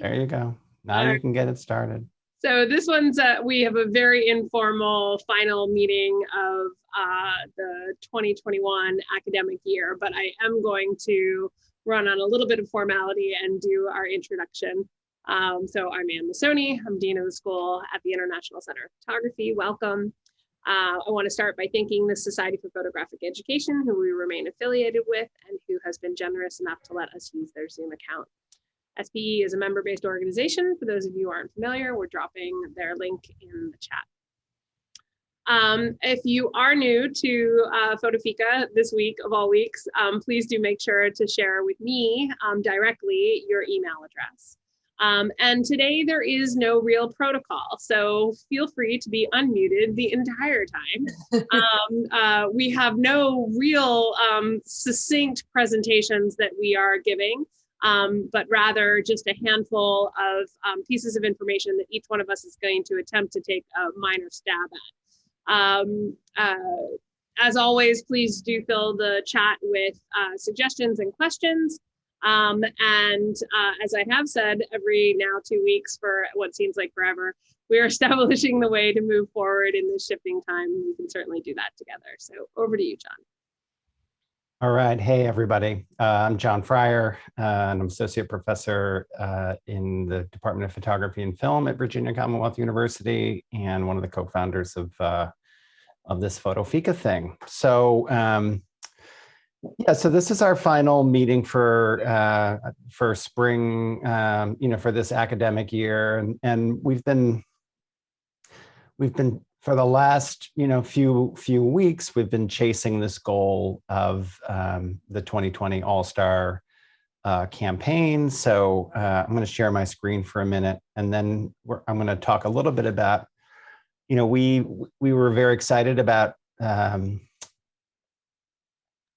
There you go. Now Uh, you can get it started. so this one's, we have a very informal final meeting of the 2021 academic year, but I am going to run on a little bit of formality and do our introduction. So I'm Ann Massoni. I'm Dean of the School at the International Center of Photography. Welcome. I want to start by thanking the Society for Photographic Education, who we remain affiliated with and who has been generous enough to let us use their Zoom account. SPE is a member-based organization. For those of you who aren't familiar, we're dropping their link in the chat. If you are new to FotoFika this week of all weeks, please do make sure to share with me directly your email address. And today there is no real protocol, so feel free to be unmuted the entire time. We have no real succinct presentations that we are giving, but rather just a handful of pieces of information that each one of us is going to attempt to take a minor stab at. As always, please do fill the chat with suggestions and questions. As I have said, every now 2 weeks for what seems like forever, we are establishing the way to move forward in this shifting time. We can certainly do that together. So over to you, John. All right. Hey, everybody. I'm John Fryer, and I'm associate professor in the Department of Photography and Film at Virginia Commonwealth University, and one of the co-founders of this FotoFika thing. So, yeah, so this is our final meeting for spring, for this academic year, and we've been for the last few weeks, we've been chasing this goal of the 2020 All-Star campaign. So I'm going to share my screen for a minute, and then I'm going to talk a little bit about, we were very excited about the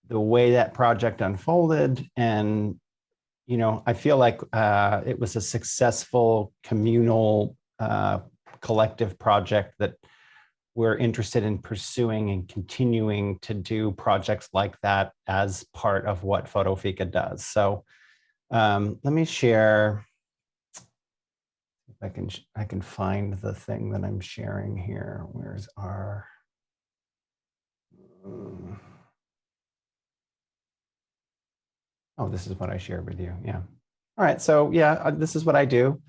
way that project unfolded. And, I feel like it was a successful communal collective project that we're interested in pursuing and continuing to do projects like that as part of what FotoFika does. So let me share, if I can find the thing that I'm sharing here. Where's our, oh, this is what I shared with you. Yeah. All right. So yeah, this is what I do.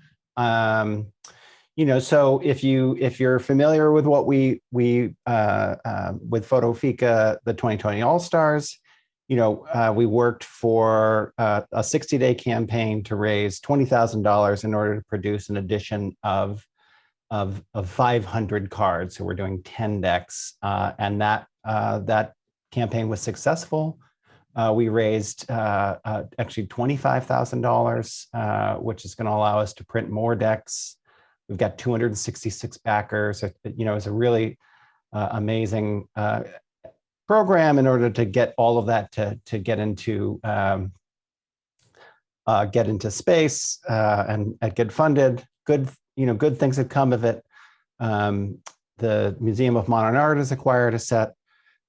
So if you're familiar with what we with FotoFika, the 2020 All-Stars, we worked for a 60-day campaign to raise $20,000 in order to produce an edition of 500 cards. So we're doing 10 decks, and that campaign was successful. We raised actually $25,000, which is going to allow us to print more decks. We've got 266 backers. It's a really amazing program in order to get all of that to get into space and get funded. Good things have come of it. The Museum of Modern Art has acquired a set.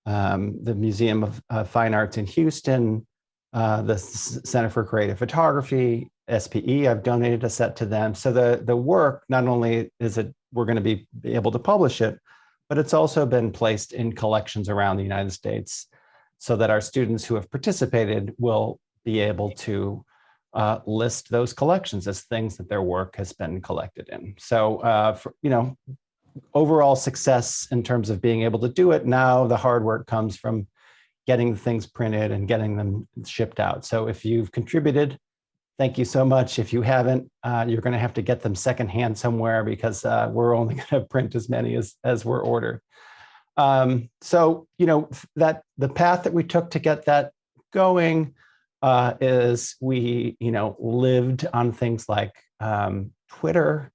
The Museum of Fine Arts in Houston, the Center for Creative Photography, SPE, I've donated a set to them. So the work, not only is it, we're going to be able to publish it, but it's also been placed in collections around the United States so that our students who have participated will be able to list those collections as things that their work has been collected in. So, overall success in terms of being able to do it. Now the hard work comes from getting things printed and getting them shipped out. So if you've contributed, thank you so much. If you haven't, you're going to have to get them secondhand somewhere, because we're only going to print as many as were ordered. So, that the path that we took to get that going is we, lived on things like Twitter.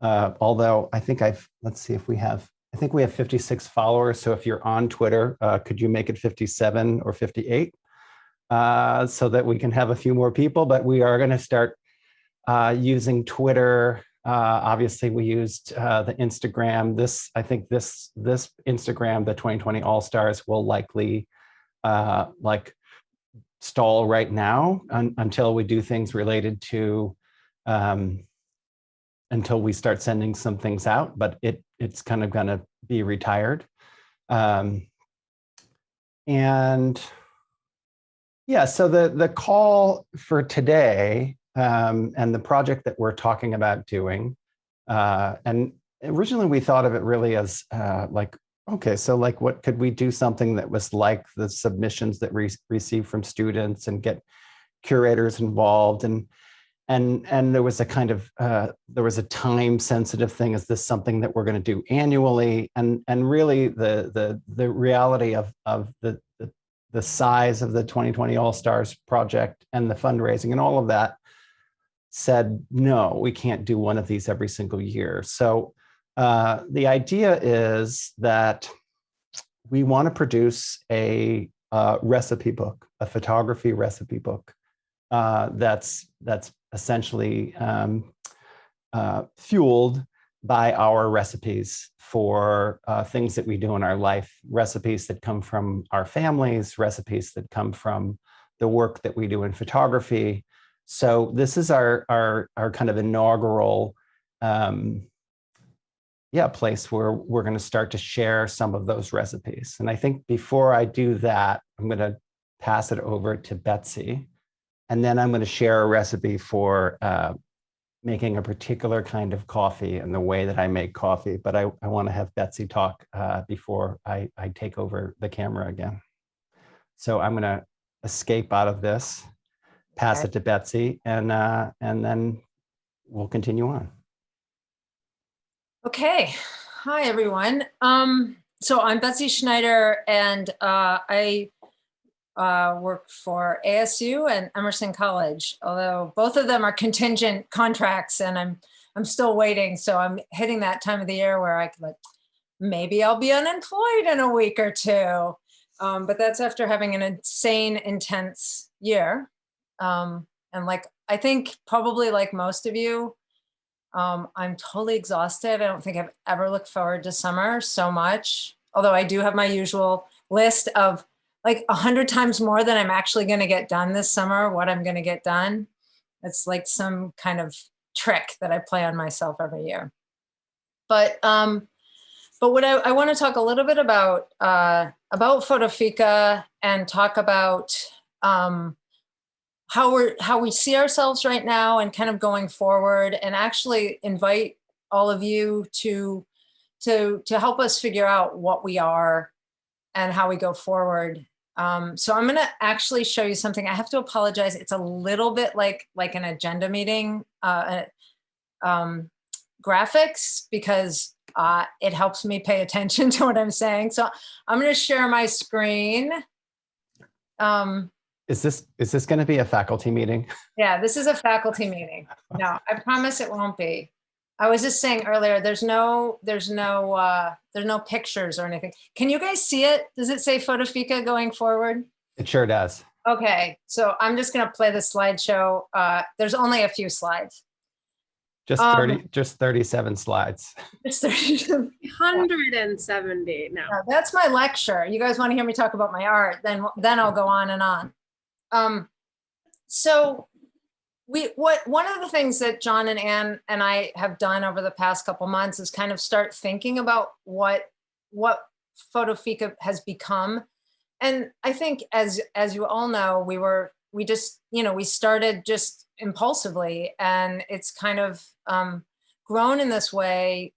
Although I think let's see if we have, I think we have 56 followers. So if you're on Twitter, could you make it 57 or 58? So that we can have a few more people, but we are going to start using Twitter. Obviously, we used the Instagram. I think this Instagram, the 2020 All-Stars, will likely stall right now until we do things related to until we start sending some things out, but it's kind of going to be retired. And yeah, so the call for today and the project that we're talking about doing, and originally we thought of it really as like, okay, so like what could we do something that was like the submissions that we receive from students and get curators involved, and there was a kind of there was a time sensitive thing. Is this something that we're going to do annually? And really the reality of the size of the 2020 All Stars project and the fundraising and all of that said, no, we can't do one of these every single year. So the idea is that we want to produce a recipe book, a photography recipe book that's essentially fueled by our recipes for things that we do in our life, recipes that come from our families, recipes that come from the work that we do in photography. So this is our kind of inaugural place where we're going to start to share some of those recipes. And I think before I do that, I'm going to pass it over to Betsy. And then I'm going to share a recipe for making a particular kind of coffee and the way that I make coffee. But I want to have Betsy talk before I take over the camera again. So I'm going to escape out of this, pass it to Betsy, and then we'll continue on. Okay. Hi, everyone. So I'm Betsy Schneider, and I work for ASU and Emerson College, although both of them are contingent contracts, and I'm still waiting. So I'm hitting that time of the year where I could, like, maybe I'll be unemployed in a week or two. But that's after having an insane, intense year. And like, I think probably like most of you, I'm totally exhausted. I don't think I've ever looked forward to summer so much, although I do have my usual list of like 100 times more than I'm actually going to get done this summer, what I'm going to get done. It's like some kind of trick that I play on myself every year. But what I want to talk a little bit about FotoFika and talk about how we see ourselves right now and kind of going forward, and actually invite all of you to help us figure out what we are and how we go forward. So I'm going to actually show you something. I have to apologize. It's a little bit like an agenda meeting graphics, because it helps me pay attention to what I'm saying. So I'm going to share my screen. Is this going to be a faculty meeting? Yeah, this is a faculty meeting. No, I promise it won't be. I was just saying earlier, there's no pictures or anything. Can you guys see it? Does it say FotoFika going forward? It sure does. Okay, so I'm just going to play the slideshow. There's only a few slides. Just 37 slides. Just 37. 170 now. That's my lecture. You guys want to hear me talk about my art? Then I'll go on and on. So one of the things that John and Ann and I have done over the past couple months is kind of start thinking about what FotoFika has become. And I think as you all know, we started just impulsively, and it's kind of grown in this way,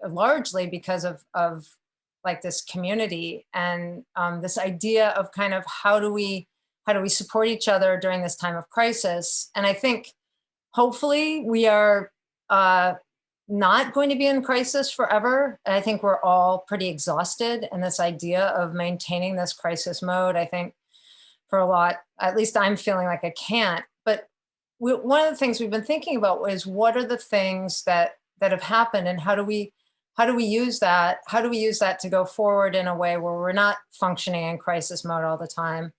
largely because of like this community and this idea of kind of how do we support each other during this time of crisis. And I think hopefully we are not going to be in crisis forever. And I think we're all pretty exhausted, and this idea of maintaining this crisis mode, I think for a lot, at least I'm feeling like I can't. But one of the things we've been thinking about is what are the things that have happened, and how do we use that? How do we use that to go forward in a way where we're not functioning in crisis mode all the time,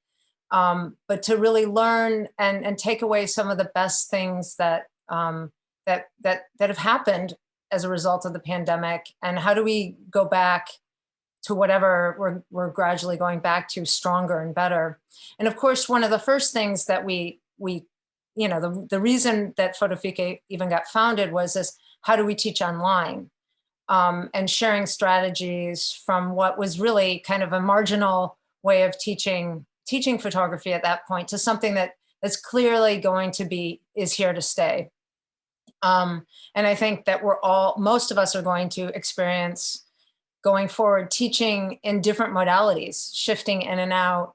but to really learn and take away some of the best things that have happened as a result of the pandemic, and how do we go back to whatever we're gradually going back to, stronger and better. And of course, one of the first things that we the reason that FotoFika even got founded was this, how do we teach online? And sharing strategies from what was really kind of a marginal way of teaching photography at that point to something that's clearly going to is here to stay. And I think that most of us are going to experience going forward teaching in different modalities, shifting in and out.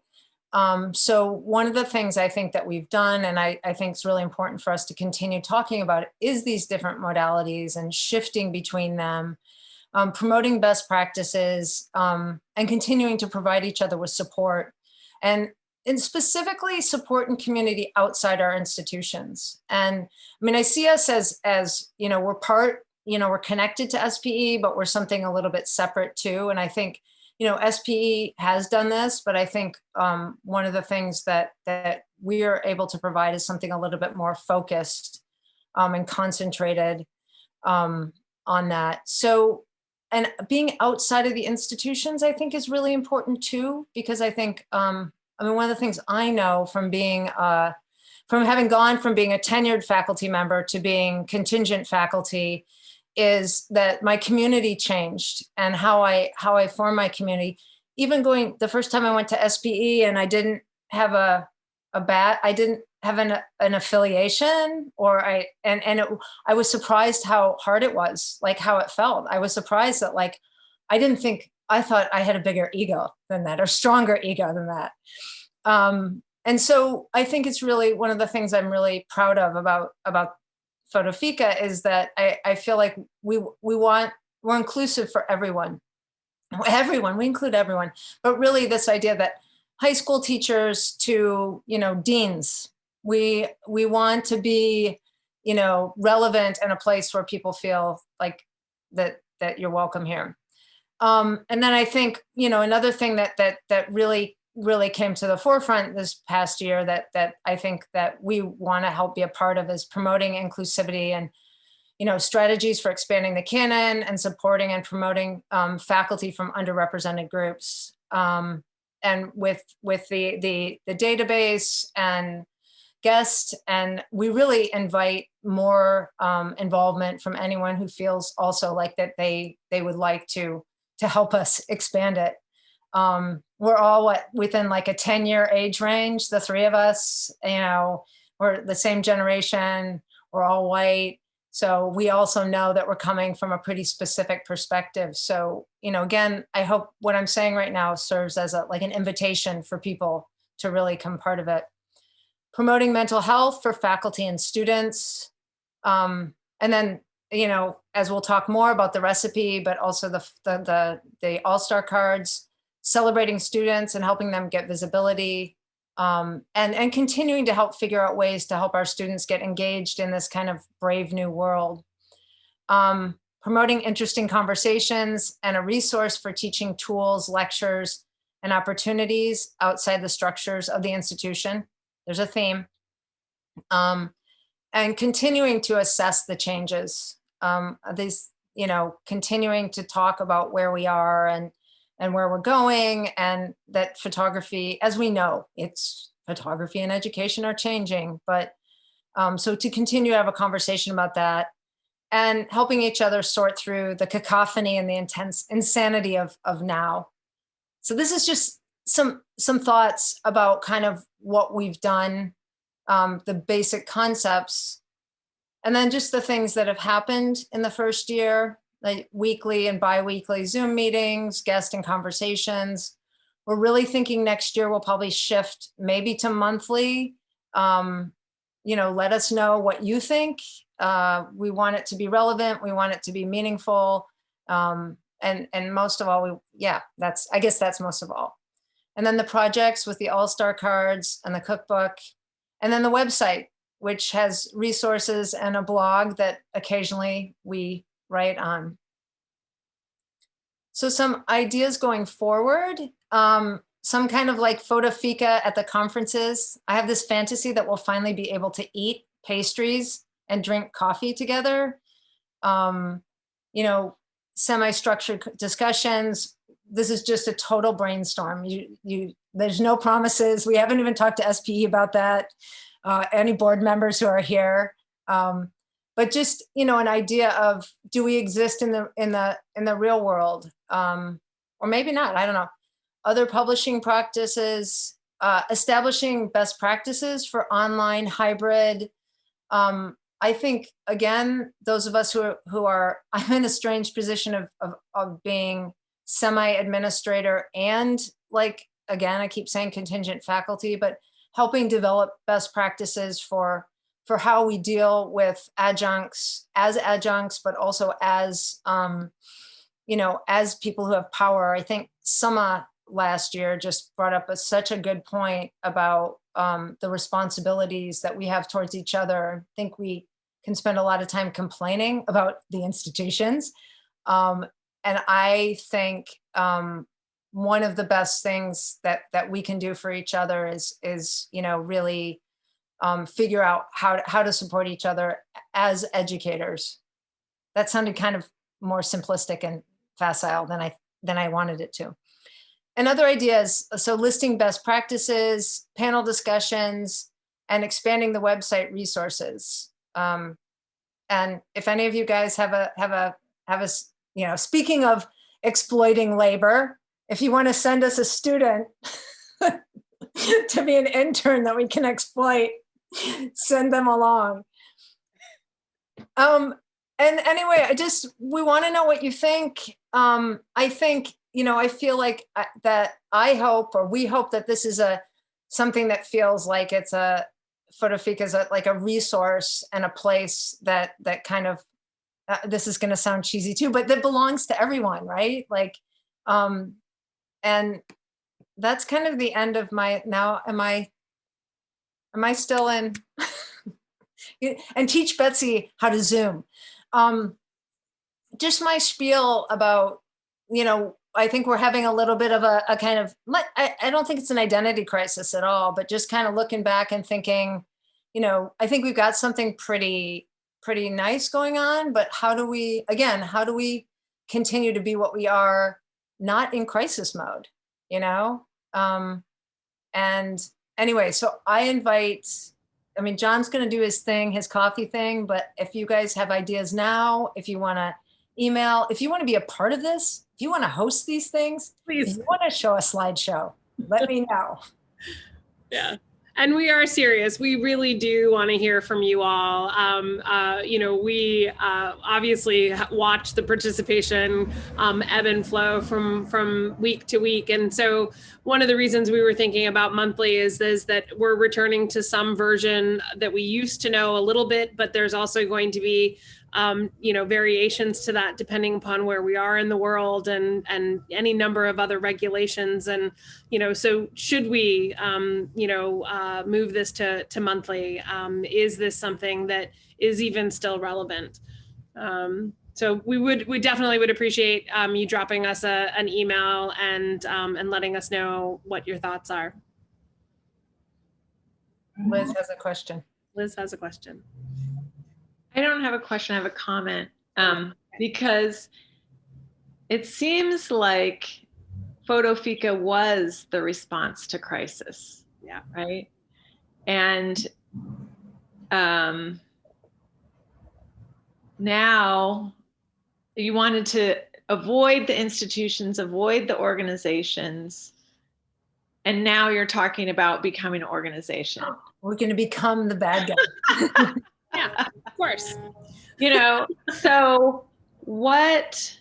So one of the things I think that we've done, and I think it's really important for us to continue talking about, is these different modalities and shifting between them, promoting best practices, and continuing to provide each other with support, and specifically support and community outside our institutions. And I mean, I see us as we're connected to SPE, but we're something a little bit separate too. And I think, SPE has done this, but I think one of the things that we are able to provide is something a little bit more focused and concentrated on that. So, and being outside of the institutions, I think is really important too, because I think, one of the things I know from having gone from being a tenured faculty member to being contingent faculty is that my community changed, and how I form my community. Even going the first time I went to SPE and I didn't have I didn't have an affiliation, or I was surprised how hard it was, like how it felt. I was surprised that I thought I had a bigger ego than that, or stronger ego than that. And so I think it's really one of the things I'm really proud of about FotoFika is that I feel like we're inclusive for everyone. We include everyone, but really this idea that high school teachers to, deans, we want to be, relevant in a place where people feel like that you're welcome here. And then I think, another thing that really came to the forefront this past year that I think that we want to help be a part of is promoting inclusivity and, strategies for expanding the canon and supporting and promoting faculty from underrepresented groups. And with the database and guests, and we really invite more involvement from anyone who feels also like that they would like to help us expand it. We're all within like a 10-year age range, the three of us, we're the same generation, we're all white. So we also know that we're coming from a pretty specific perspective. So, again, I hope what I'm saying right now serves as an invitation for people to really come part of it. Promoting mental health for faculty and students. And then, as we'll talk more about the recipe, but also the all-star cards, celebrating students and helping them get visibility, and continuing to help figure out ways to help our students get engaged in this kind of brave new world. Promoting interesting conversations and a resource for teaching tools, lectures, and opportunities outside the structures of the institution. There's a theme. And continuing to assess the changes. Continuing to talk about where we are and where we're going, and that photography, as we know, it's photography and education are changing, but so to continue to have a conversation about that and helping each other sort through the cacophony and the intense insanity of now. So this is just some thoughts about kind of what we've done, the basic concepts, and then just the things that have happened in the first year, like weekly and bi-weekly Zoom meetings, guest and conversations. We're really thinking next year we'll probably shift maybe to monthly. Let us know what you think. We want it to be relevant. We want it to be meaningful. And most of all, I guess that's most of all. And then the projects with the all-star cards and the cookbook, and then the website, which has resources and a blog that occasionally we write on. So some ideas going forward, some kind of like FotoFika at the conferences. I have this fantasy that we'll finally be able to eat pastries and drink coffee together. Semi-structured discussions. This is just a total brainstorm. There's no promises. We haven't even talked to SPE about that. any board members who are here. But just, an idea of, do we exist in the real world? Or maybe not, I don't know. Other publishing practices, establishing best practices for online hybrid. I think, again, those of us who are, I'm in a strange position of being semi-administrator and, like, again, I keep saying contingent faculty, but helping develop best practices for how we deal with adjuncts, but also as, as people who have power. I think Summa last year just brought up such a good point about the responsibilities that we have towards each other. I think we can spend a lot of time complaining about the institutions. And I think one of the best things that we can do for each other is really figure out how to support each other as educators. That sounded kind of more simplistic and facile than I wanted it to. And other ideas, so listing best practices, panel discussions, and expanding the website resources. And if any of you guys have a speaking of exploiting labor, if you want to send us a student to be an intern that we can exploit, send them along. And anyway, we want to know what you think. I think, I feel like we hope that this is something that feels like it's FotoFika is like a resource and a place that kind of, this is going to sound cheesy too, but that belongs to everyone, right? Like, and that's kind of the end of my, now, am I still in? And teach Betsy how to Zoom. Just my spiel about, I think we're having a little bit of a kind of, I don't think it's an identity crisis at all, but just kind of looking back and thinking, I think we've got something pretty nice going on, but how do we continue to be what we are, not in crisis mode, and anyway, so I invite, John's going to do his thing, his coffee thing, but if you guys have ideas now, if you want to email, if you want to be a part of this, if you want to host these things, please, if you want to show a slideshow, let me know. Yeah. And we are serious. We really do want to hear from you all. We obviously watch the participation ebb and flow from week to week. And so one of the reasons we were thinking about monthly is that we're returning to some version that we used to know a little bit, but there's also going to be variations to that depending upon where we are in the world and any number of other regulations. And, so should we, move this to monthly? Is this something that is even still relevant? So we definitely would appreciate you dropping us an email and letting us know what your thoughts are. Liz has a question. I don't have a question, I have a comment, because it seems like FotoFika was the response to crisis. Yeah. Right. And now you wanted to avoid the institutions, avoid the organizations. And now you're talking about becoming an organization. We're going to become the bad guy. Yeah, of course. So what,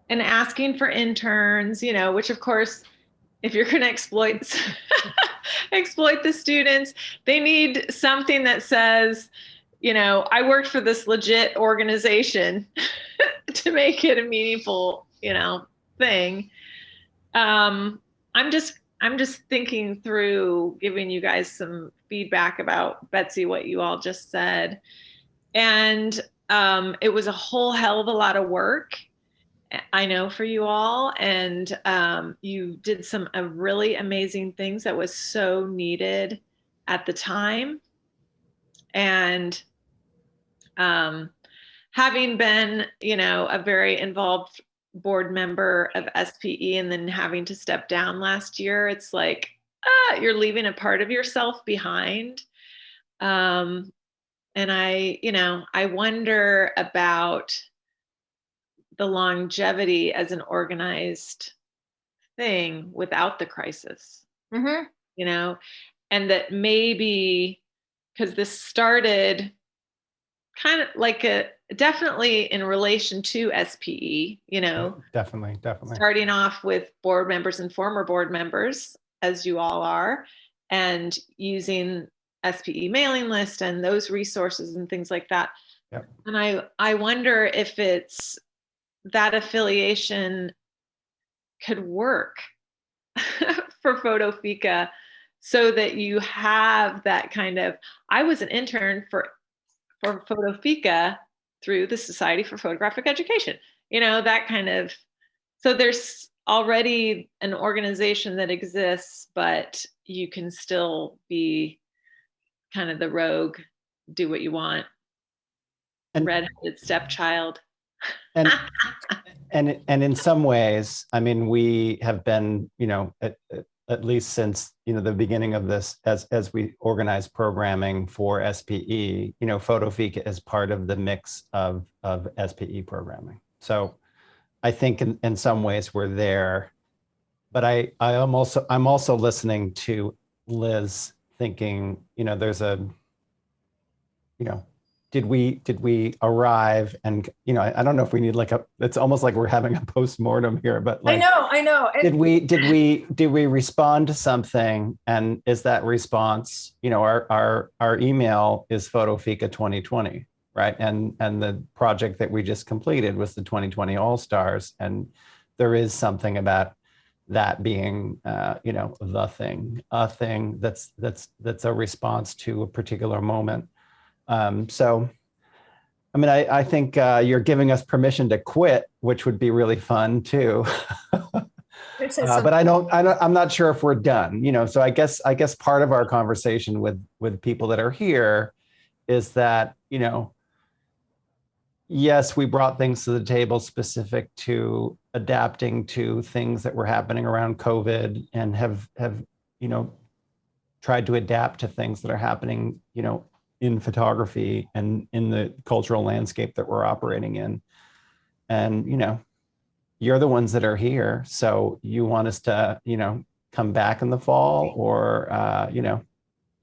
and asking for interns, which of course, if you're going to exploit the students, they need something that says, I worked for this legit organization to make it a meaningful, thing. I'm just thinking through giving you guys some feedback about Betsy, what you all just said. And it was a whole hell of a lot of work, I know, for you all. And you did some really amazing things that was so needed at the time. And having been, a very involved board member of SPE and then having to step down last year, it's like, you're leaving a part of yourself behind. And I wonder about the longevity as an organized thing without the crisis, Mm-hmm. And that maybe because this started kind of like definitely in relation to SPE, Definitely. starting off with board members and former board members, as you all are, and using SPE mailing list and those resources and things like that. Yep. And I wonder if it's that affiliation could work for FotoFika, so that you have that kind of, I was an intern for FotoFika through the Society for Photographic Education, that kind of, so there's already an organization that exists, but you can still be kind of the rogue, do what you want, And red-headed stepchild. and in some ways, I mean, we have been, at least since the beginning of this, as we organize programming for SPE, FotoFika is part of the mix of SPE programming. So I think in some ways we're there, but I'm also listening to Liz, thinking, there's a, did we arrive? And I don't know if we need it's almost like we're having a post-mortem here, but I know. Did we respond to something? And is that response, our email is FotoFika 2020, right? And the project that we just completed was the 2020 All-Stars. And there is something about that being, the thing, a thing that's a response to a particular moment. So, I mean, I think you're giving us permission to quit, which would be really fun too. But I'm not sure if we're done. So I guess part of our conversation with people that are here is that, yes, we brought things to the table specific to adapting to things that were happening around COVID, and have tried to adapt to things that are happening, in photography and in the cultural landscape that we're operating in. And, you're the ones that are here. So you want us to, come back in the fall, or,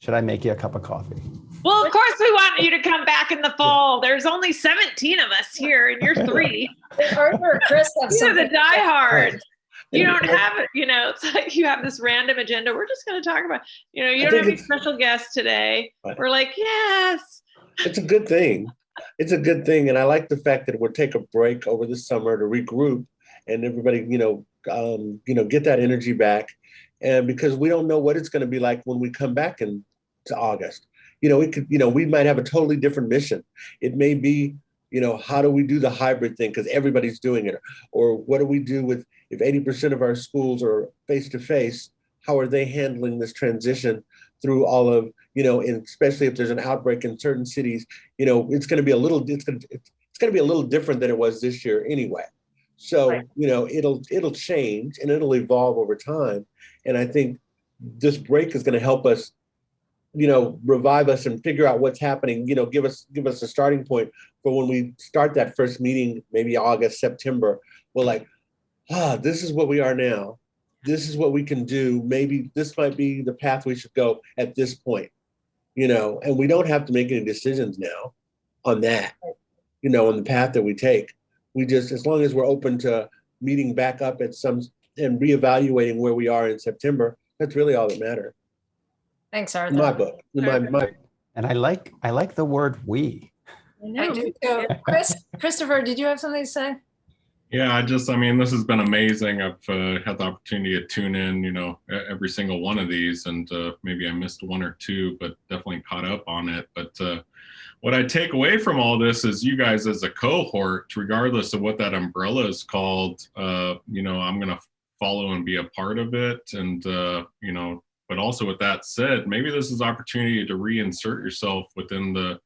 should I make you a cup of coffee? Well, of course we want you to come back in the fall. There's only 17 of us here, and you're 3. Arthur or Chris have These are the something. diehards. You don't have it, it's like you have this random agenda. We're just going to talk about, you don't have any special guests today. We're like, yes. It's a good thing. It's a good thing. And I like the fact that we'll take a break over the summer to regroup and everybody, get that energy back. And because we don't know what it's going to be like when we come back to August. We might have a totally different mission. It may be, how do we do the hybrid thing because everybody's doing it? Or what do we do with, if 80% of our schools are face-to-face, how are they handling this transition through all of, and especially if there's an outbreak in certain cities, it's going to be a little different than it was this year anyway. So, right. It'll change and it'll evolve over time. And I think this break is going to help us, revive us and figure out what's happening, give us a starting point for when we start that first meeting, maybe August, September. We're like, this is what we are now. This is what we can do. Maybe this might be the path we should go at this point, and we don't have to make any decisions now on that, on the path that we take. We just, as long as we're open to meeting back up and reevaluating where we are in September, that's really all that matters. Thanks, Arthur. In my book. And I like the word "we." I do too. Christopher, did you have something to say? Yeah, this has been amazing. I've had the opportunity to tune in, every single one of these, and maybe I missed one or two, but definitely caught up on it. But what I take away from all this is you guys as a cohort, regardless of what that umbrella is called, I'm going to follow and be a part of it. And, but also with that said, maybe this is opportunity to reinsert yourself within the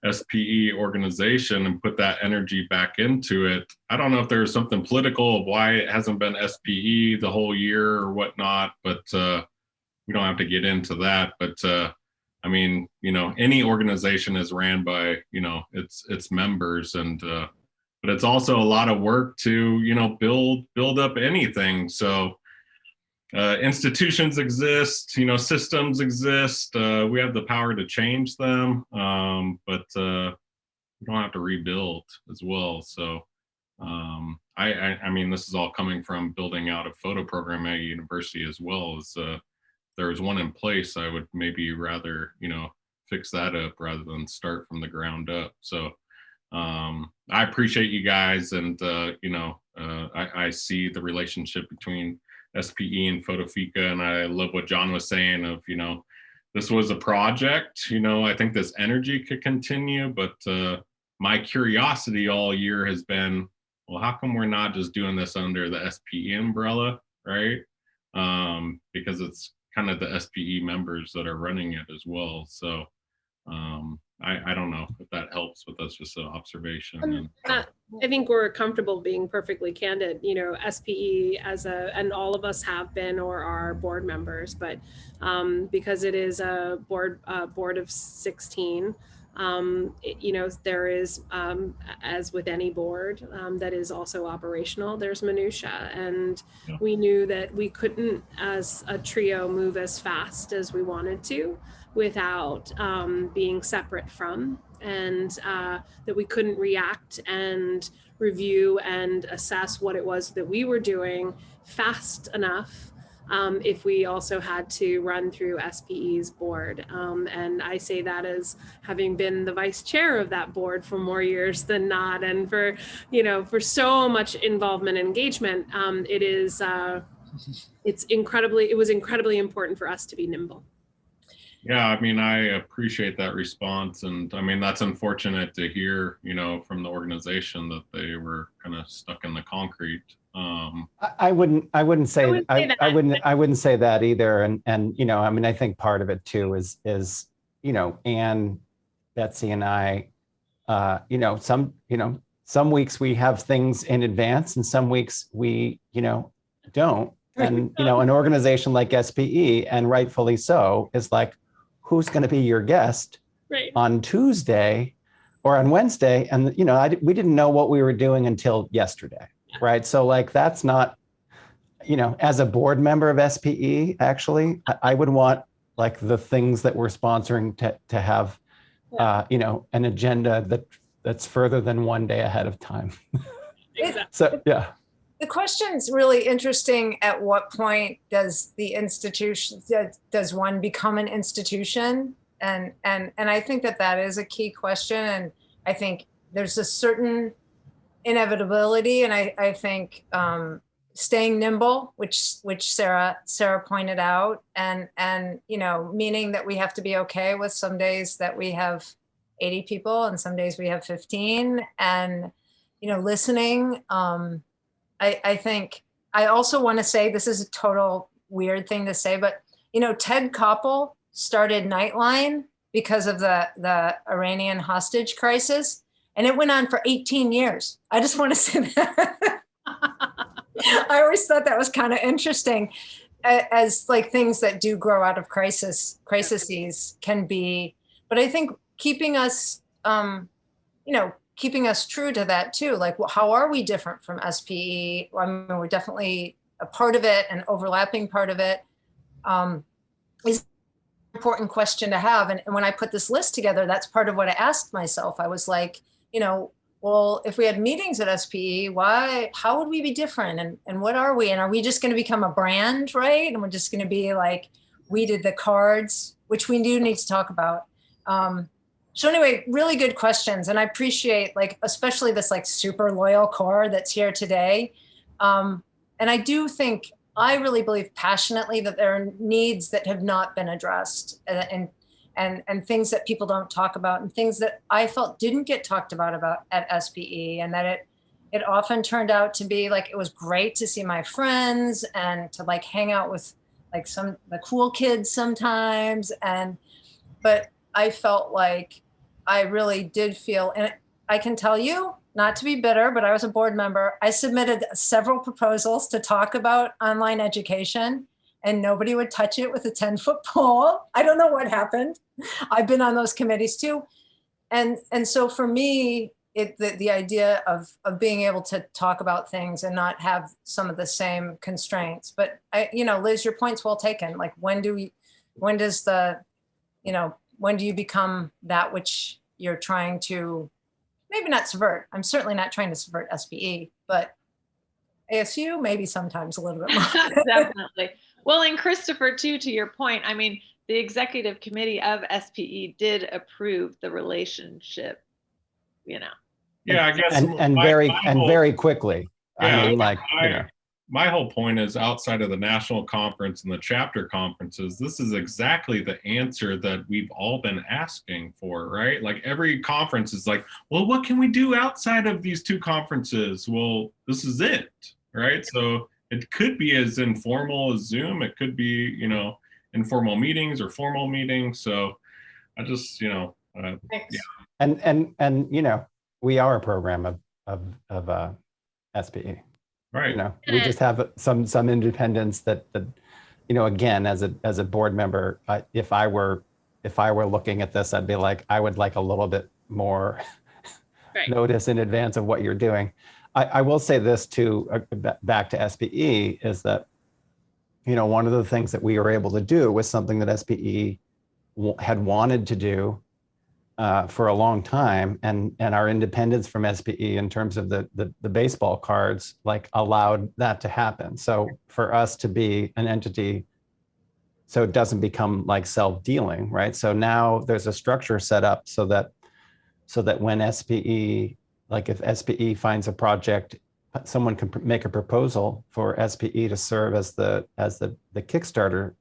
SPE organization and put that energy back into it. I don't know if there's something political of why it hasn't been SPE the whole year or whatnot, but we don't have to get into that. But I mean, any organization is ran by, its members, and but it's also a lot of work to, build up anything. So institutions exist, systems exist. We have the power to change them, but we don't have to rebuild as well. So I mean, this is all coming from building out a photo program at a university as well. As there's one in place, I would maybe rather, fix that up rather than start from the ground up. So I appreciate you guys, and I see the relationship between SPE and FotoFika, and I love what John was saying of, this was a project, I think this energy could continue, but my curiosity all year has been, well, how come we're not just doing this under the SPE umbrella, right? Because it's kind of the SPE members that are running it as well. So I don't know if that helps, but that's just an observation. I think we're comfortable being perfectly candid. SPE and all of us have been or are board members, but because it is a board of 16, there is, as with any board that is also operational, there's minutia, and we knew that we couldn't, as a trio, move as fast as we wanted to without being separate from, and that we couldn't react and review and assess what it was that we were doing fast enough if we also had to run through SPE's board. And I say that as having been the vice chair of that board for more years than not, and for so much involvement and engagement, it was incredibly important for us to be nimble. Yeah, I mean, I appreciate that response, and I mean, that's unfortunate to hear, from the organization that they were kind of stuck in the concrete. I wouldn't say that either. And I mean, I think part of it too is Anne, Betsy, and I, some weeks we have things in advance, and some weeks we, don't. And an organization like SPE, and rightfully so, is like, who's going to be your guest on Tuesday or on Wednesday? And we didn't know what we were doing until yesterday. Right. So like, that's not, as a board member of SPE, actually, I would want like the things that we're sponsoring to have, an agenda that's further than one day ahead of time. Exactly. So, yeah. The question's really interesting. At what point does does one become an institution? And I think that is a key question. And I think there's a certain inevitability, and I think staying nimble, which Sarah pointed out, and meaning that we have to be okay with some days that we have 80 people and some days we have 15, and listening. I think I also want to say, this is a total weird thing to say, but Ted Koppel started Nightline because of the Iranian hostage crisis. And it went on for 18 years. I just want to say that. I always thought that was kind of interesting, as like things that do grow out of crises can be. But I think keeping us true to that too. Like, how are we different from SPE? I mean, we're definitely a part of it, an overlapping part of it. Is an important question to have. And when I put this list together, that's part of what I asked myself. I was like, well, if we had meetings at SPE, how would we be different? And what are we? And are we just going to become a brand, right? And we're just going to be like, we did the cards, which we do need to talk about. So anyway, really good questions. And I appreciate, like, especially this like super loyal core that's here today. And I really believe passionately that there are needs that have not been addressed, and things that people don't talk about, and things that I felt didn't get talked about at SPE, and that it often turned out to be like, it was great to see my friends and to like hang out with like the cool kids sometimes. But I felt like I really did feel, and I can tell you, not to be bitter, but I was a board member. I submitted several proposals to talk about online education, and nobody would touch it with a 10-foot pole. I don't know what happened. I've been on those committees too. And so for me, the idea of being able to talk about things and not have some of the same constraints. But Liz, your point's well taken. Like when do you become that which you're trying to, maybe not subvert. I'm certainly not trying to subvert SPE, but ASU maybe sometimes a little bit more. Definitely. Well, and Christopher, too, to your point, I mean, the executive committee of SPE did approve the relationship, Yeah, I guess. And very quickly. Yeah, I mean, my whole point is, outside of the national conference and the chapter conferences, this is exactly the answer that we've all been asking for, right? Like every conference is like, well, what can we do outside of these two conferences? Well, this is it, right? So it could be as informal as Zoom. It could be, informal meetings or formal meetings. So I just, yeah. And we are a program of SPE. Right. We just have some independence that again, as a board member, if I were looking at this, I'd be like, I would like a little bit more notice in advance of what you're doing. I will say this too, back to SPE, is that one of the things that we were able to do was something that SPE had wanted to do for a long time, and our independence from SPE in terms of the baseball cards allowed that to happen. So for us to be an entity, so it doesn't become like self-dealing, right? So now there's a structure set up so that when SPE, if SPE finds a project, someone can make a proposal for SPE to serve as the Kickstarter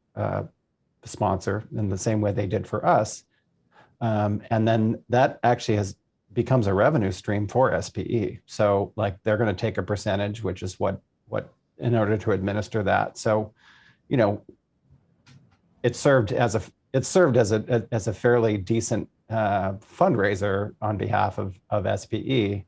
sponsor in the same way they did for us. And then that actually becomes a revenue stream for SPE. So they're going to take a percentage, which is what in order to administer that. So, it served as a fairly decent fundraiser on behalf of SPE.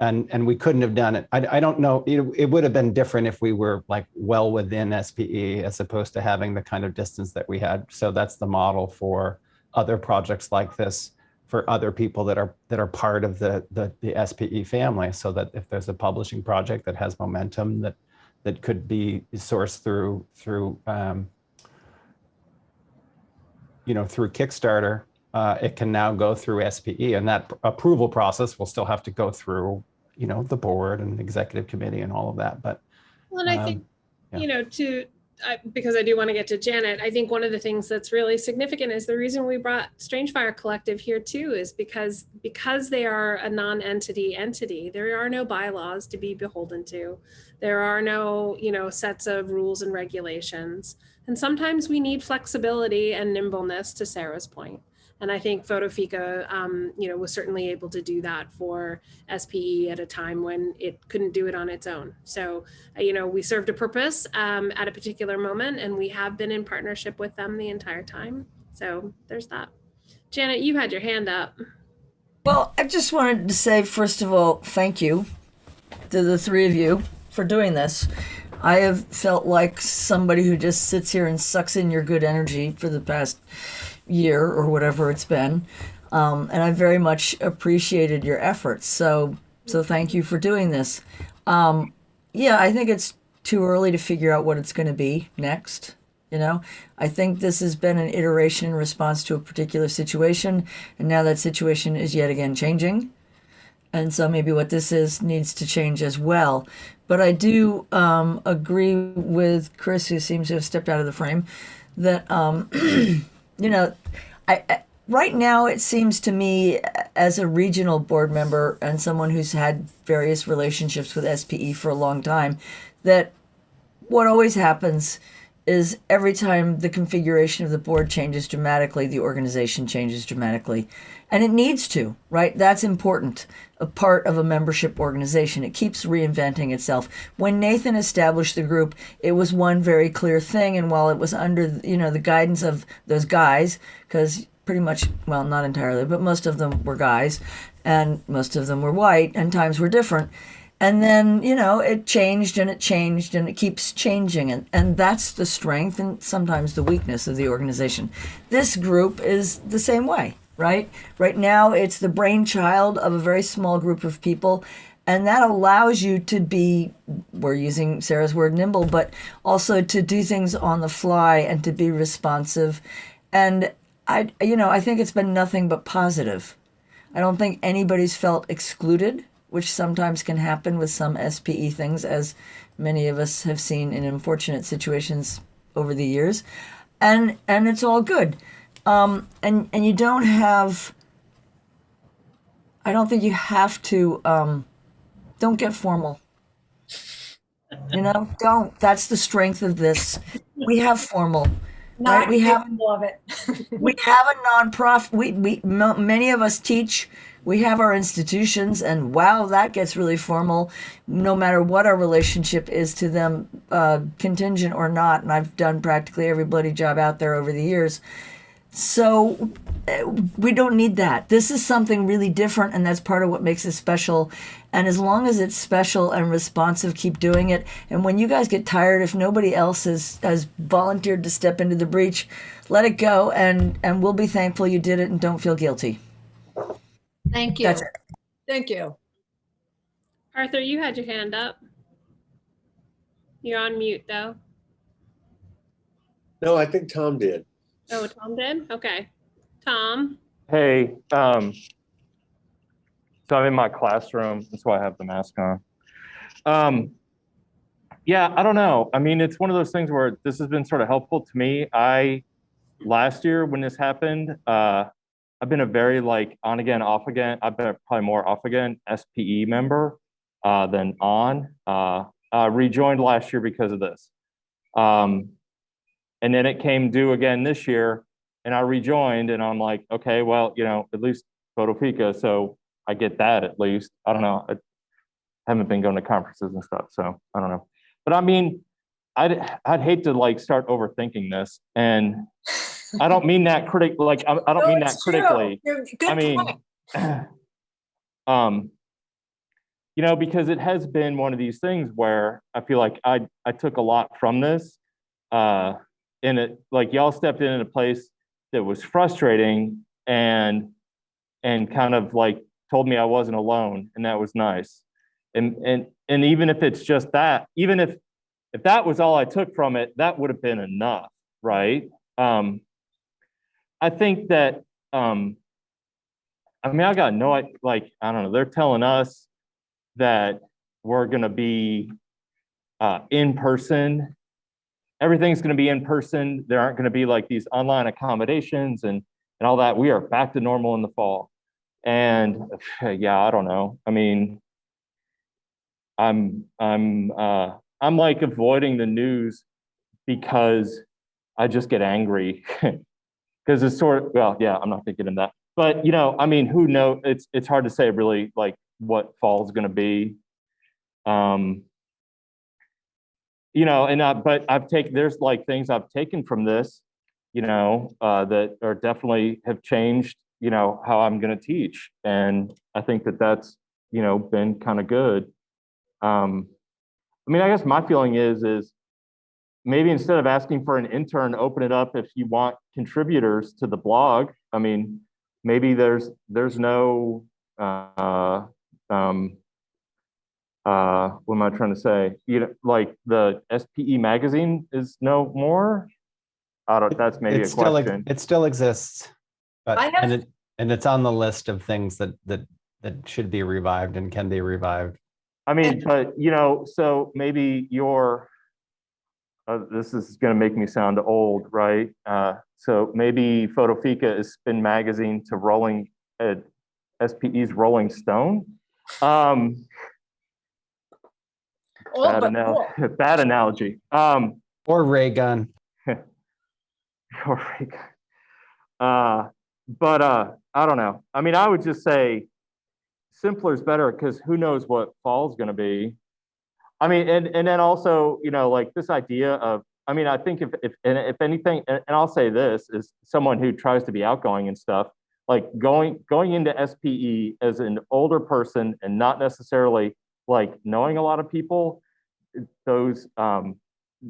And we couldn't have done it. I don't know. It would have been different if we were well within SPE as opposed to having the kind of distance that we had. So that's the model for other projects like this, for other people that are part of the SPE family. So that if there's a publishing project that has momentum that could be sourced through Kickstarter, it can now go through SPE, and that approval process will still have to go through, the board and executive committee and all of that. But and I think, because I do want to get to Janet, I think one of the things that's really significant is the reason we brought Strange Fire Collective here too is because they are a non-entity entity. There are no bylaws to be beholden to. There are no, sets of rules and regulations. And sometimes we need flexibility and nimbleness, to Sarah's point. And I think FotoFika, was certainly able to do that for SPE at a time when it couldn't do it on its own. So, we served a purpose at a particular moment, and we have been in partnership with them the entire time. So there's that. Janet, you had your hand up. Well, I just wanted to say, first of all, thank you to the three of you for doing this. I have felt like somebody who just sits here and sucks in your good energy for the past year or whatever it's been. And I very much appreciated your efforts. So thank you for doing this. I think it's too early to figure out what it's going to be next. I think this has been an iteration in response to a particular situation. And now that situation is yet again changing. And so maybe what this is needs to change as well. But I do agree with Chris, who seems to have stepped out of the frame, that right now it seems to me, as a regional board member and someone who's had various relationships with SPE for a long time, that what always happens is every time the configuration of the board changes dramatically, the organization changes dramatically. And it needs to, right? That's important. A part of a membership organization. It keeps reinventing itself. When Nathan established the group, it was one very clear thing. And while it was under, the guidance of those guys, because pretty much, well, not entirely, but most of them were guys, and most of them were white, and times were different. And then, it changed and it changed and it keeps changing. And that's the strength and sometimes the weakness of the organization. This group is the same way, right? Right now, it's the brainchild of a very small group of people. And that allows you to be, we're using Sarah's word, nimble, but also to do things on the fly and to be responsive. And I think it's been nothing but positive. I don't think anybody's felt excluded, which sometimes can happen with some SPE things, as many of us have seen in unfortunate situations over the years. And it's all good. And you don't have, I don't think you have to, don't get formal. Don't. That's the strength of this. We have formal. Not right? We have love it. we have a nonprofit. Many of us teach. We have our institutions, and wow, that gets really formal. No matter what our relationship is to them, contingent or not. And I've done practically every bloody job out there over the years. So we don't need that. This is something really different, and that's part of what makes it special. And as long as it's special and responsive, keep doing it. And when you guys get tired, if nobody else has volunteered to step into the breach, let it go, and we'll be thankful you did it, and don't feel guilty. Thank you. That's it. Thank you. Arthur, you had your hand up. You're on mute though. No, I think Tom did. Oh, Tom did? Okay. Tom. Hey, so I'm in my classroom. That's why I have the mask on. Yeah, I don't know. I mean, it's one of those things where this has been sort of helpful to me. Last year when this happened, I've been a very on again, off again. I've been probably more off again SPE member than on. Rejoined last year because of this. And then it came due again this year, and I rejoined, and I'm like, okay, well, at least FotoFika, so I get that at least. I don't know. I haven't been going to conferences and stuff, so I don't know. But I mean, I'd hate to start overthinking this, and I don't mean that I don't mean that critically. Good I mean, point. Because it has been one of these things where I feel like I took a lot from this. And it y'all stepped in a place that was frustrating and kind of told me I wasn't alone, and that was nice. And even if it's just that, even if that was all I took from it, that would have been enough, right? I think that I got no I don't know, they're telling us that we're gonna be in person. Everything's going to be in person. There aren't going to be these online accommodations and all that. We are back to normal in the fall. And yeah, I don't know. I mean, I'm avoiding the news because I just get angry because it's I'm not going to get into that. But who knows? It's hard to say really what fall is going to be. But there's things I've taken from this, that are definitely have changed, how I'm going to teach. And I think that's, been kind of good. I guess my feeling is maybe instead of asking for an intern, open it up if you want contributors to the blog. I mean, maybe there's no, what am I trying to say? The SPE magazine is no more. That's maybe a question. It still exists, but I have- and it's on the list of things that should be revived and can be revived. I mean, but so maybe this is going to make me sound old, right? So maybe FotoFika is spin magazine to SPE's Rolling Stone. Bad analogy. Or ray gun. Or ray gun. But I don't know. I mean, I would just say simpler is better because who knows what fall is going to be. I mean, and then also, this idea of, I think if anything, and I'll say this is someone who tries to be outgoing and stuff, going into SPE as an older person and not necessarily like knowing a lot of people, those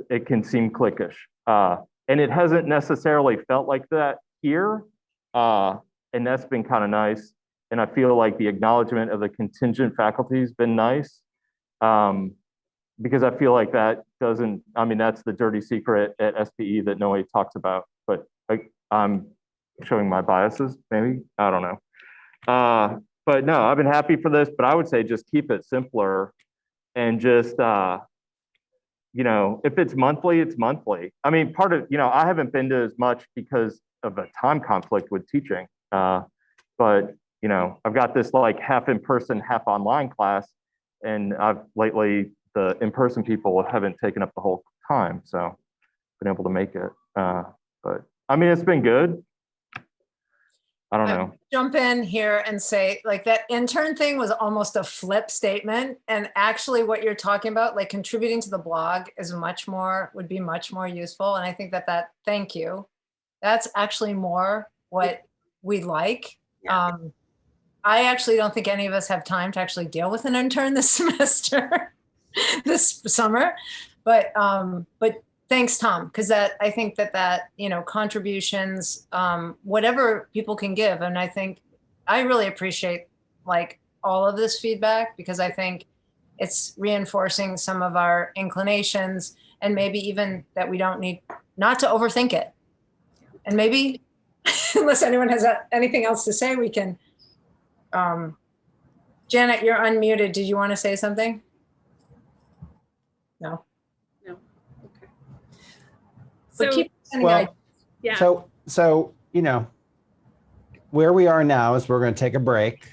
it can seem cliquish. And it hasn't necessarily felt like that here. And that's been kind of nice. And I feel like the acknowledgement of the contingent faculty has been nice. Because I feel like that doesn't, I mean, that's the dirty secret at SPE that nobody talks about, but I'm showing my biases, maybe, I don't know. But no, I've been happy for this, but I would say just keep it simpler and just, you know, if it's monthly, it's monthly. I mean, part of, you know, I haven't been to as much because of a time conflict with teaching. But, you know, I've got this like half in person, half online class, and I've lately, the in-person people haven't taken up the whole time. So been able to make it. But I mean, it's been good. I don't know. Jump in here and say like that intern thing was almost a flip statement. And actually what you're talking about, like contributing to the blog is would be much more useful. And I think that thank you. That's actually more what we like. Yeah. I actually don't think any of us have time to actually deal with an intern this semester, this summer, but thanks, Tom, because I think that you know, contributions, whatever people can give, and I think I really appreciate like all of this feedback because I think it's reinforcing some of our inclinations and maybe even that we don't need not to overthink it. And maybe, unless anyone has anything else to say, we can. Janet, you're unmuted. Did you want to say something? No. No. Okay. But So, keep sending Well, ideas. yeah. So, you know, where we are now is we're going to take a break,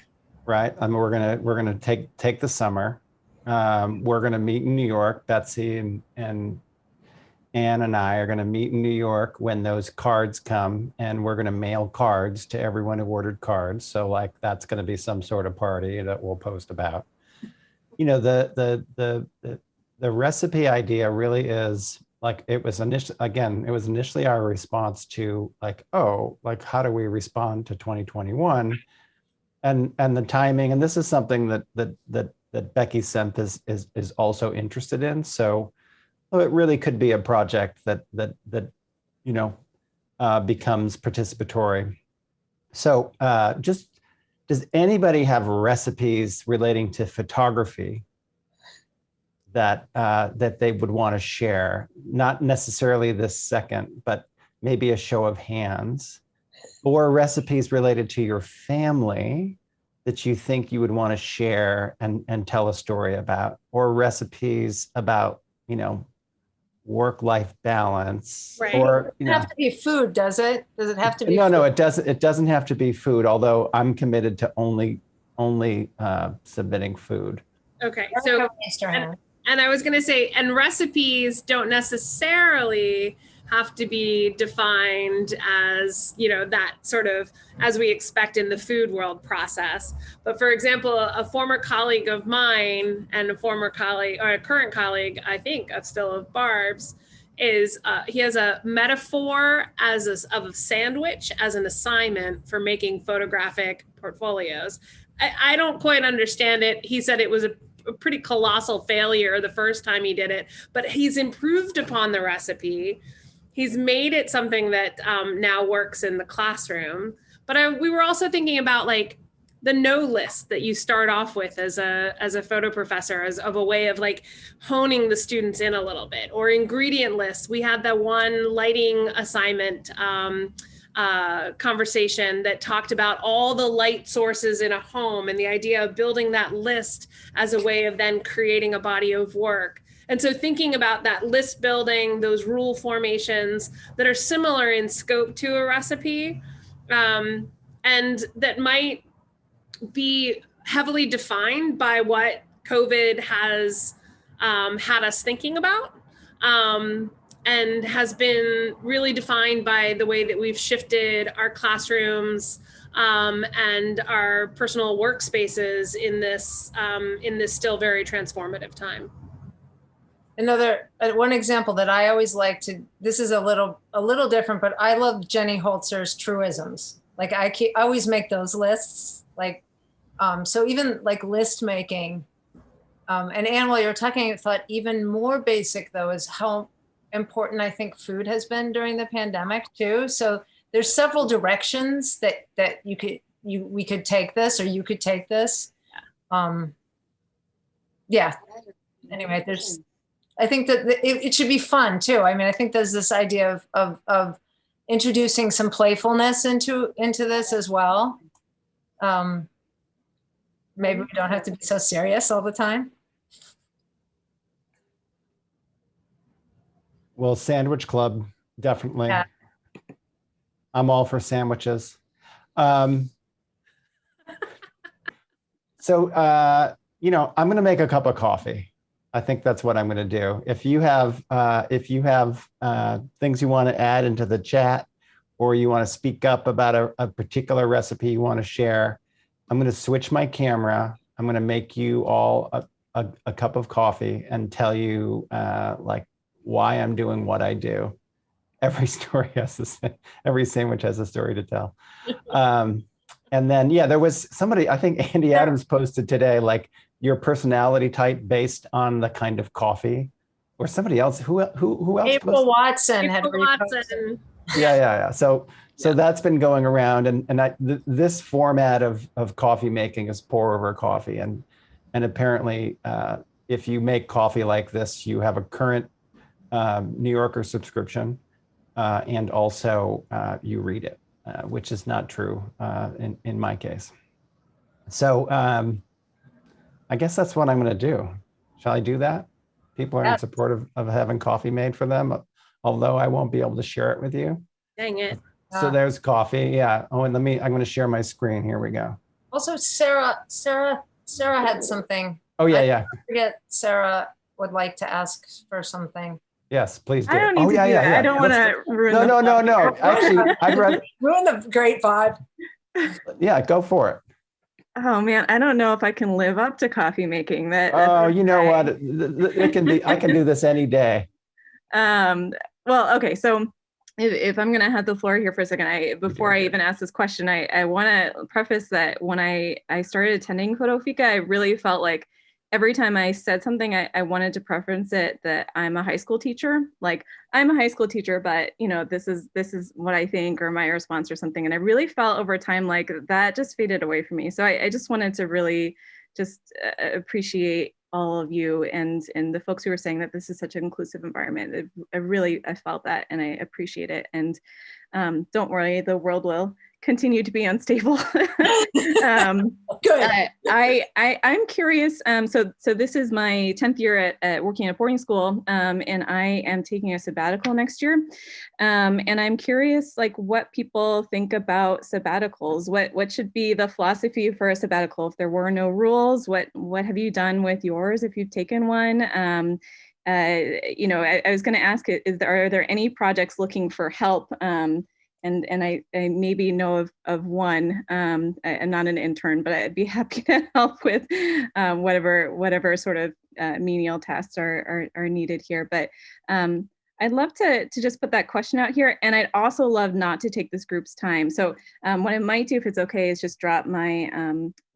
right? I mean, we're going to take the summer. We're going to meet in New York. Betsy and Anne and I are going to meet in New York when those cards come, and we're going to mail cards to everyone who ordered cards. So like that's going to be some sort of party that we'll post about. You know, the recipe idea really is like it was initially our response to like, oh, like how do we respond to 2021 and the timing. And this is something that Becky Semp is also interested in. So it really could be a project that you know becomes participatory. So just does anybody have recipes relating to photography that they would want to share? Not necessarily this second, but maybe a show of hands, or recipes related to your family that you think you would want to share and tell a story about, or recipes about, you know, work-life balance, Right. or It doesn't have to be food, does it? Does it have to be? no, food? it doesn't have to be food, although I'm committed to only submitting food. Okay. So, and I was going to say, and recipes don't necessarily have to be defined as, you know, that sort of as we expect in the food world process. But for example, a former colleague of mine and a former colleague, or a current colleague, I think, of Barb's, is he has a metaphor of a sandwich as an assignment for making photographic portfolios. I don't quite understand it. He said it was a pretty colossal failure the first time he did it, but he's improved upon the recipe. He's made it something that now works in the classroom. But we were also thinking about like the no list that you start off with as a photo professor, as of a way of like honing the students in a little bit, or ingredient lists. We had that one lighting assignment conversation that talked about all the light sources in a home and the idea of building that list as a way of then creating a body of work. And so thinking about that list building, those rule formations that are similar in scope to a recipe, and that might be heavily defined by what COVID has had us thinking about, and has been really defined by the way that we've shifted our classrooms and our personal workspaces in this still very transformative time. Another one example that I always like to, this is a little different, but I love Jenny Holzer's truisms. Like I always make those lists. Like, so even like list making, And Anne, while you were talking, I thought even more basic though is how important I think food has been during the pandemic too. So there's several directions that we could take this, or you could take this. Yeah. Anyway, I think that it should be fun too. I mean, I think there's this idea of introducing some playfulness into this as well. Maybe we don't have to be so serious all the time. Well, Sandwich Club, definitely. Yeah. I'm all for sandwiches. So, I'm going to make a cup of coffee. I think that's what I'm going to do. If you have things you want to add into the chat, or you want to speak up about a particular recipe you want to share, I'm going to switch my camera. I'm going to make you all a cup of coffee and tell you like why I'm doing what I do. Every sandwich has a story to tell. And then, yeah, there was somebody, I think Andy Adams posted today, like your personality type based on the kind of coffee, or somebody else. Who else? April Watson had April Watson. Yeah. So that's been going around, and this format of coffee making is pour over coffee, and apparently, if you make coffee like this, you have a current New Yorker subscription, and also you read it, which is not true in my case. So I guess that's what I'm going to do. Shall I do that? People are in support of having coffee made for them, although I won't be able to share it with you. Dang it. So there's coffee. Yeah. Oh, and I'm going to share my screen. Here we go. Also, Sarah had something. Oh, yeah. I forget, Sarah would like to ask for something. Yes, please do. I don't need to do that. I don't want to ruin No. Actually, I'd rather ruin the great vibe. Yeah, go for it. Oh man, I don't know if I can live up to coffee making. You know what? It can be. I can do this any day. Well, okay. So if I'm gonna have the floor here for a second, before I even ask this question, I want to preface that when I started attending FotoFika, I really felt like every time I said something, I wanted to preference it that I'm a high school teacher. Like, I'm a high school teacher, but this is what I think, or my response or something. And I really felt over time like that just faded away from me. So I just wanted to really just appreciate all of you and the folks who were saying that this is such an inclusive environment. I felt that, and I appreciate it. And don't worry, the world will continue to be unstable. Good. I'm curious. So this is my 10th year at working at boarding school, and I am taking a sabbatical next year. And I'm curious, like, what people think about sabbaticals. What should be the philosophy for a sabbatical? If there were no rules, what have you done with yours if you've taken one? I was going to ask, are there any projects looking for help? And I maybe know of one. I'm not an intern, but I'd be happy to help with whatever sort of menial tasks are needed here. But I'd love to just put that question out here, and I'd also love not to take this group's time. So what I might do, if it's okay, is just drop my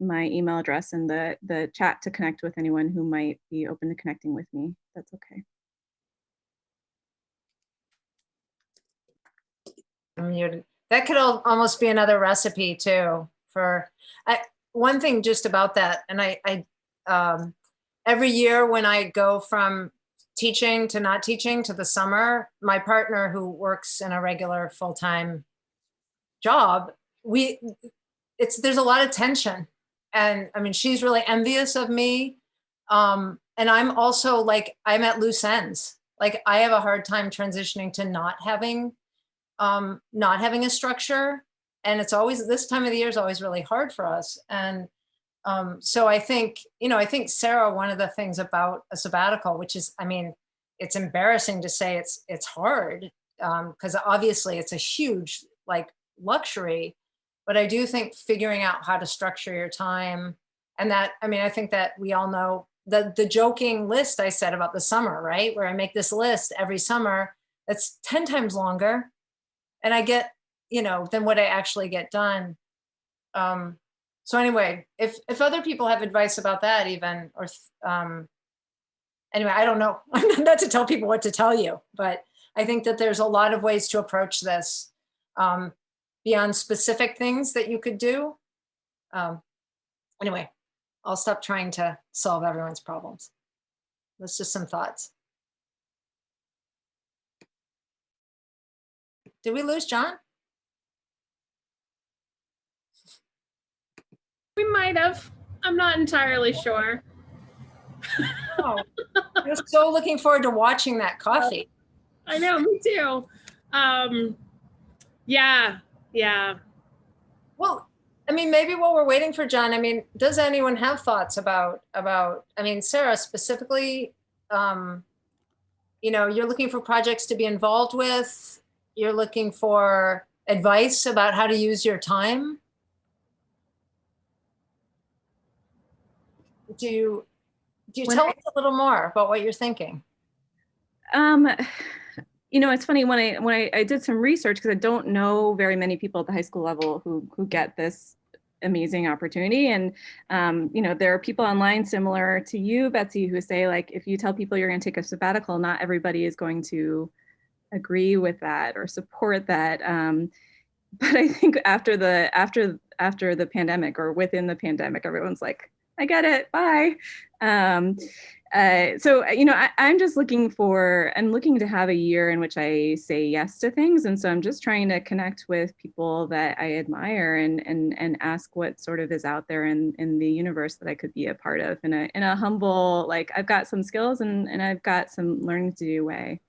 my email address in the chat to connect with anyone who might be open to connecting with me. That's okay. That could almost be another recipe too. One thing just about that, and I every year when I go from teaching to not teaching to the summer, my partner who works in a regular full-time job, there's a lot of tension, and I mean she's really envious of me, and I'm also like I'm at loose ends. Like I have a hard time transitioning to not having a structure, and it's always, this time of the year is always really hard for us. And so I think Sarah, one of the things about a sabbatical, which is, I mean, it's embarrassing to say it's hard, because obviously it's a huge like luxury, but I do think figuring out how to structure your time, and that, I mean, I think that we all know the joking list I said about the summer, right? Where I make this list every summer, that's 10 times longer. And I get, than what I actually get done. So anyway, if other people have advice about that even, or anyway, I don't know. Not to tell people what to tell you, but I think that there's a lot of ways to approach this beyond specific things that you could do. Anyway, I'll stop trying to solve everyone's problems. That's just some thoughts. Did we lose John? We might have. I'm not entirely sure. Oh, I'm so looking forward to watching that coffee. I know, me too. Yeah. Well, I mean, maybe while we're waiting for John, I mean, does anyone have thoughts about, I mean, Sarah specifically, you know, you're looking for projects to be involved with, you're looking for advice about how to use your time. Do you tell us a little more about what you're thinking? You know, it's funny when I did some research, because I don't know very many people at the high school level who get this amazing opportunity. And, you know, there are people online similar to you, Betsy, who say, like, if you tell people you're going to take a sabbatical, not everybody is going to agree with that or support that. But I think after the pandemic, or within the pandemic, everyone's like, I get it, bye. So, you know, I'm just looking to have a year in which I say yes to things. And so I'm just trying to connect with people that I admire and ask what sort of is out there in the universe that I could be a part of in a humble, like, I've got some skills and I've got some learning to do way.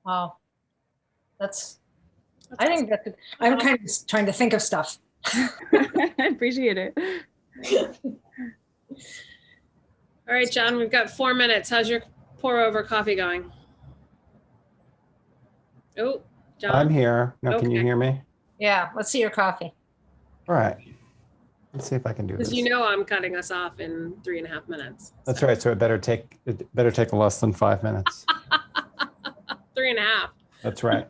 Wow. I think I'm kind of trying to think of stuff. I appreciate it. All right, John, we've got 4 minutes. How's your pour over coffee going? Oh, John. I'm here. No, Okay. Can you hear me? Yeah, let's see your coffee. All right. Let's see if I can do this. Because you know I'm cutting us off in 3.5 minutes. That's right. So it better take less than 5 minutes. 3.5. That's right.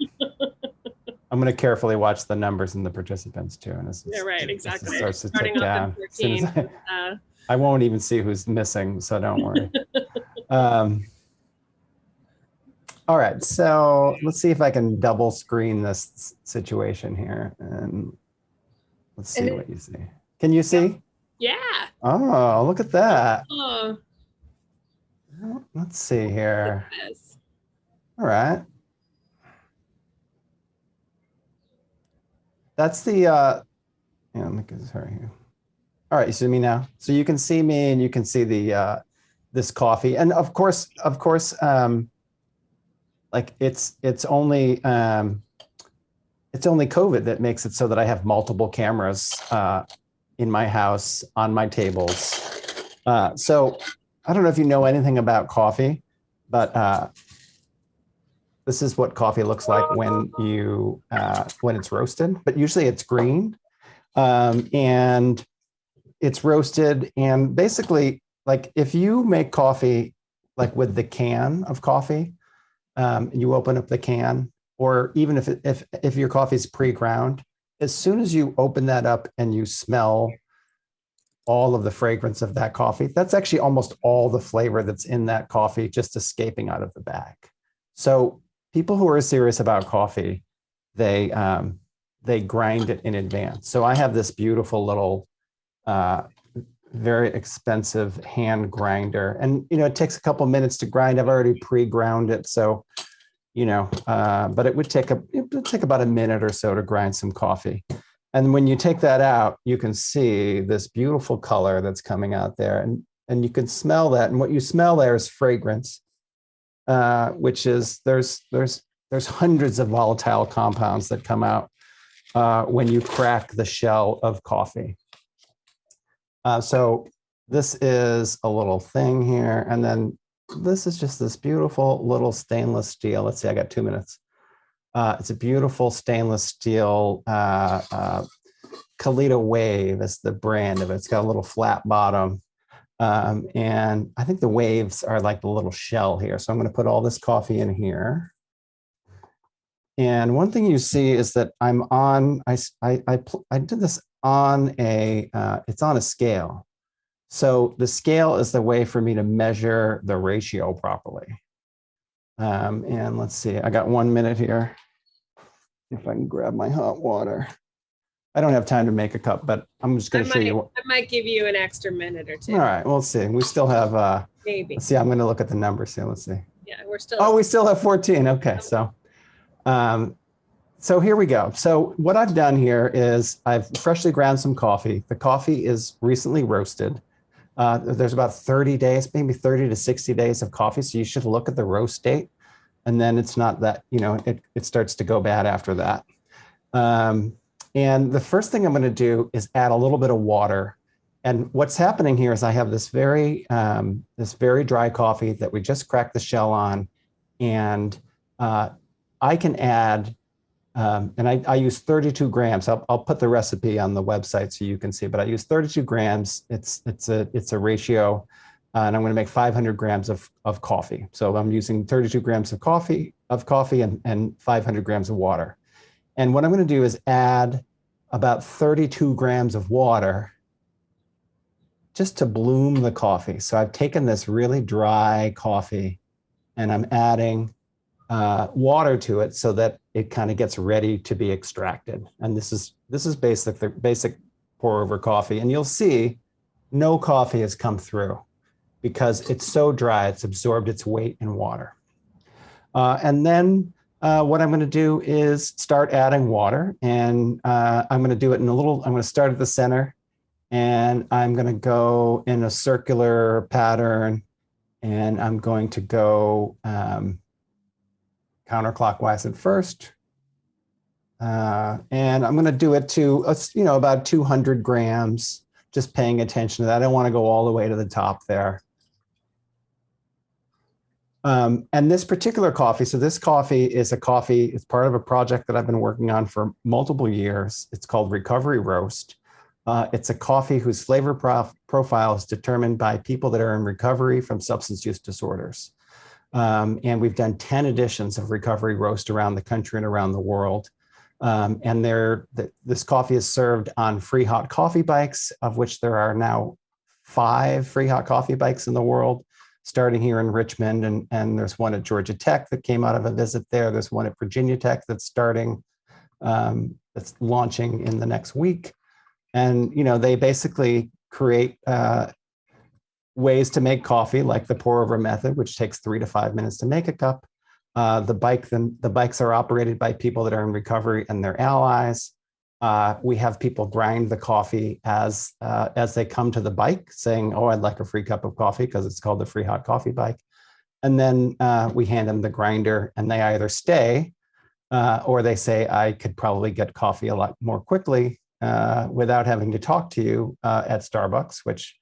I'm going to carefully watch the numbers and the participants too. And Yeah, right, exactly. It starts to Starting tick off down. in As soon 13. as I won't even see who's missing, so don't worry. All right, so let's see if I can double screen this situation here, and let's see what you see. Can you see? Yeah. Oh, look at that. Oh, Let's see here. yes. All right. That's the, yeah, let me get her here. All right, you see me now? So you can see me and you can see the, this coffee. And of course, like it's only COVID that makes it so that I have multiple cameras in my house, on my tables. So I don't know if you know anything about coffee, but this is what coffee looks like when it's roasted, but usually it's green, and it's roasted. And basically, like, if you make coffee, like with the can of coffee, you open up the can, or even if your coffee is pre-ground, as soon as you open that up and you smell all of the fragrance of that coffee, that's actually almost all the flavor that's in that coffee just escaping out of the bag. So people who are serious about coffee, they grind it in advance. So I have this beautiful little, very expensive hand grinder, and it takes a couple minutes to grind. I've already pre-ground it, so but it would take about a minute or so to grind some coffee. And when you take that out, you can see this beautiful color that's coming out there, and you can smell that. And what you smell there is fragrance, which is there's hundreds of volatile compounds that come out when you crack the shell of coffee. So this is a little thing here, and then this is just this beautiful little stainless steel. Let's see, I got 2 minutes. It's a beautiful stainless steel Kalita Wave is the brand of it. It's got a little flat bottom. And I think the waves are like the little shell here. So I'm going to put all this coffee in here. And one thing you see is that I'm on, I did this on a scale. So the scale is the way for me to measure the ratio properly. And let's see, I got 1 minute here. If I can grab my hot water. I don't have time to make a cup, but I'm just going to show you. I might give you an extra minute or two. All right, we'll see. We still have, Maybe. let's see, I'm going to look at the numbers here. Let's see. Yeah, we're still. Oh, we still have 14. Okay, so here we go. So what I've done here is I've freshly ground some coffee. The coffee is recently roasted. There's about 30 days, maybe 30 to 60 days of coffee. So you should look at the roast date. And then it's not that, it starts to go bad after that. And the first thing I'm going to do is add a little bit of water. And what's happening here is I have this very dry coffee that we just cracked the shell on. And I can add, and I use 32 grams. I'll put the recipe on the website so you can see, but I use 32 grams. It's a ratio, and I'm going to make 500 grams of coffee. So I'm using 32 grams of coffee and 500 grams of water. And what I'm going to do is add about 32 grams of water just to bloom the coffee. So I've taken this really dry coffee and I'm adding water to it so that it kind of gets ready to be extracted. And this is the basic pour over coffee. And you'll see no coffee has come through because it's so dry, it's absorbed its weight in water. And then what I'm going to do is start adding water, and I'm going to do it I'm going to start at the center, and I'm going to go in a circular pattern, and I'm going to go counterclockwise at first. And I'm going to do it to, about 200 grams, just paying attention to that. I don't want to go all the way to the top there. And this particular coffee, so this coffee is it's part of a project that I've been working on for multiple years. It's called Recovery Roast. It's a coffee whose flavor profile is determined by people that are in recovery from substance use disorders. And we've done 10 editions of Recovery Roast around the country and around the world. And this coffee is served on free hot coffee bikes, of which there are now 5 free hot coffee bikes in the world, starting here in Richmond. And there's one at Georgia Tech that came out of a visit there. There's one at Virginia Tech that's starting, that's launching in the next week. And, they basically create ways to make coffee, like the pour over method, which takes 3 to 5 minutes to make a cup. The bikes are operated by people that are in recovery and their allies. We have people grind the coffee as they come to the bike, saying, "Oh, I'd like a free cup of coffee," because it's called the free hot coffee bike. And then we hand them the grinder, and they either stay or they say, "I could probably get coffee a lot more quickly without having to talk to you at Starbucks," which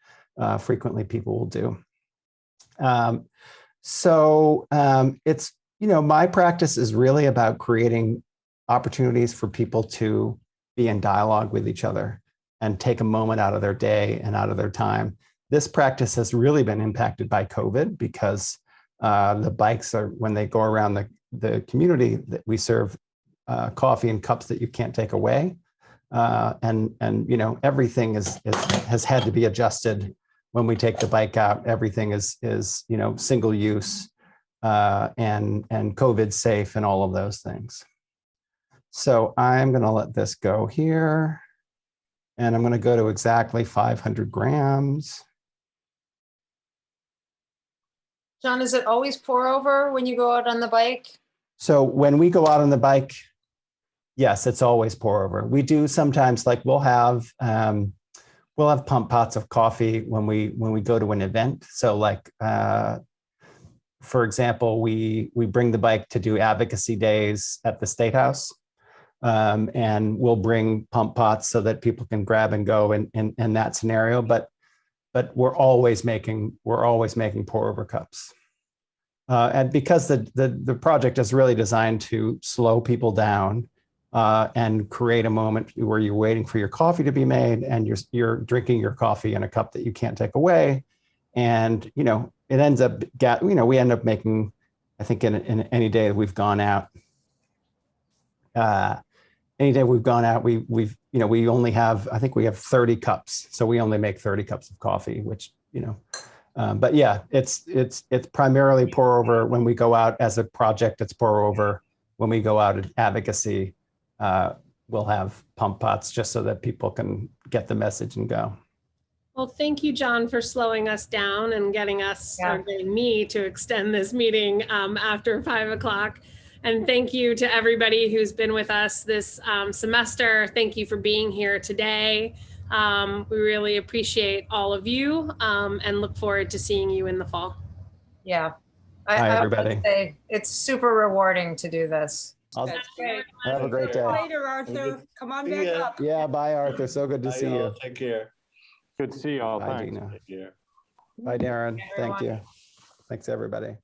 frequently people will do. It's, my practice is really about creating opportunities for people to be in dialogue with each other and take a moment out of their day and out of their time. This practice has really been impacted by COVID because the bikes are, when they go around the community, that we serve coffee in cups that you can't take away. And everything has had to be adjusted when we take the bike out. Everything is single use and COVID safe and all of those things. So I'm going to let this go here, and I'm going to go to exactly 500 grams. John, is it always pour over when you go out on the bike? So when we go out on the bike, yes, it's always pour over. We do sometimes, like we'll have pump pots of coffee when we go to an event. So like, for example, we bring the bike to do advocacy days at the State House. And we'll bring pump pots so that people can grab and go in that scenario. But we're always making pour over cups. And because the project is really designed to slow people down and create a moment where you're waiting for your coffee to be made and you're drinking your coffee in a cup that you can't take away. And, it ends up, we end up making, I think in any day that we've gone out, any day we've gone out, we only have, I think we have 30 cups. So we only make 30 cups of coffee, which, but yeah, it's primarily pour over. When we go out as a project, it's pour over. When we go out at advocacy, we'll have pump pots just so that people can get the message and go. Well, thank you, John, for slowing us down and getting us, Yeah. or getting me to extend this meeting after 5 o'clock. And thank you to everybody who's been with us this semester. Thank you for being here today. We really appreciate all of you and look forward to seeing you in the fall. Yeah. Hi, I would everybody. say it's super rewarding to do this. Have Great. a great day. Later, Arthur. Come on See back ya. up. Yeah, bye, Arthur. So good to Bye, see y'all. you. Take care. Good to see y'all. Bye, Thanks. Gina. Take care. Bye, Darren. Thank Everyone. you. Thanks, everybody.